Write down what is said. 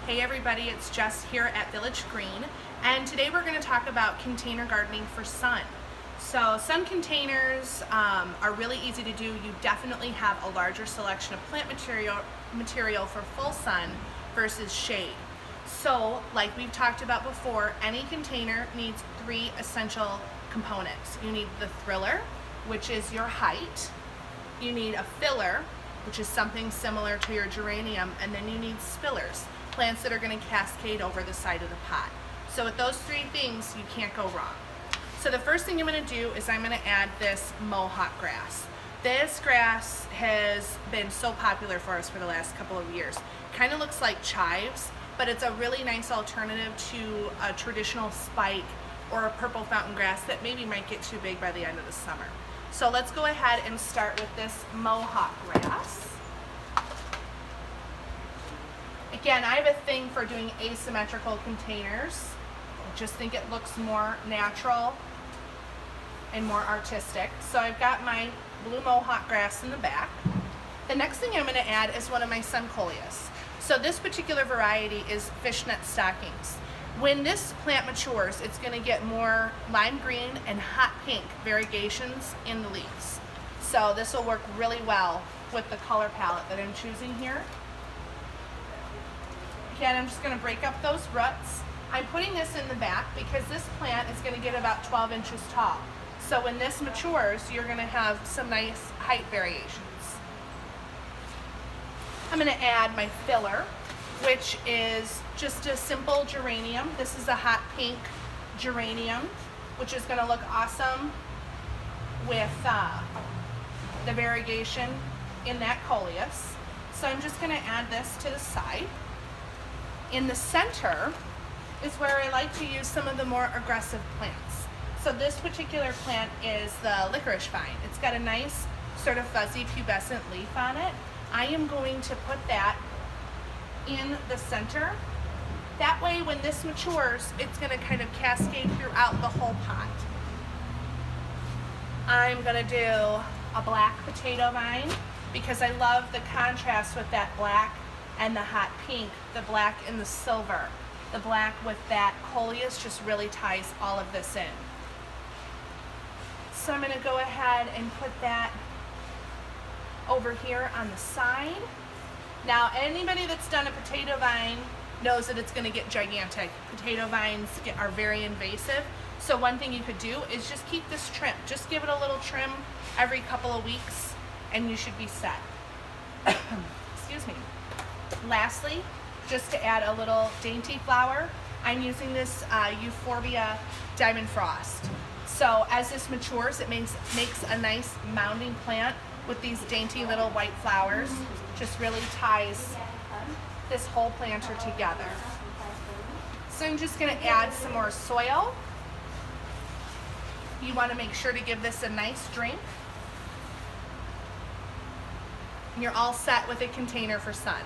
Hey everybody, it's Jess here at Village Green, and today we're going to talk about container gardening for sun. So sun containers are really easy to do. You definitely have a larger selection of plant material for full sun versus shade. So like we've talked about before, any container needs three essential components. You need the thriller, which is your height. You need a filler, which is something similar to your geranium, and then you need spillers, plants that are going to cascade over the side of the pot. So with those three things, you can't go wrong. So the first thing I'm going to do is I'm going to add this Mohawk grass. This grass has been so popular for us for the last couple of years. Kind of looks like chives, but it's a really nice alternative to a traditional spike or a purple fountain grass that maybe might get too big by the end of the summer. So let's go ahead and start with this Mohawk grass. Again, I have a thing for doing asymmetrical containers. I just think it looks more natural and more artistic. So I've got my blue Mohawk grass in the back. The next thing I'm going to add is one of my Suncoleas. So this particular variety is fishnet stockings. When this plant matures, it's going to get more lime green and hot pink variegations in the leaves. So this will work really well with the color palette that I'm choosing here. Again, I'm just going to break up those roots. I'm putting this in the back because this plant is going to get about 12 inches tall. So when this matures, you're going to have some nice height variations. I'm going to add my filler, which is just a simple geranium. This is a hot pink geranium, which is going to look awesome with the variegation in that coleus. So I'm just going to add this to the side. In the center is where I like to use some of the more aggressive plants. So this particular plant is the licorice vine. It's got a nice sort of fuzzy pubescent leaf on it. I am going to put that in the center. That way when this matures, it's going to kind of cascade throughout the whole pot. I'm going to do a black potato vine because I love the contrast with that black and the hot pink, the black and the silver. The black with that coleus just really ties all of this in. So I'm going to go ahead and put that over here on the side. Now anybody that's done a potato vine knows that it's going to get gigantic. Potato vines are very invasive. So one thing you could do is just keep this trim. Just give it a little trim every couple of weeks and you should be set. Excuse me. Lastly, just to add a little dainty flower, I'm using this Euphorbia Diamond Frost. So as this matures, it makes a nice mounding plant with these dainty little white flowers. Just really ties this whole planter together. So I'm just going to add some more soil. You want to make sure to give this a nice drink. And you're all set with a container for sun.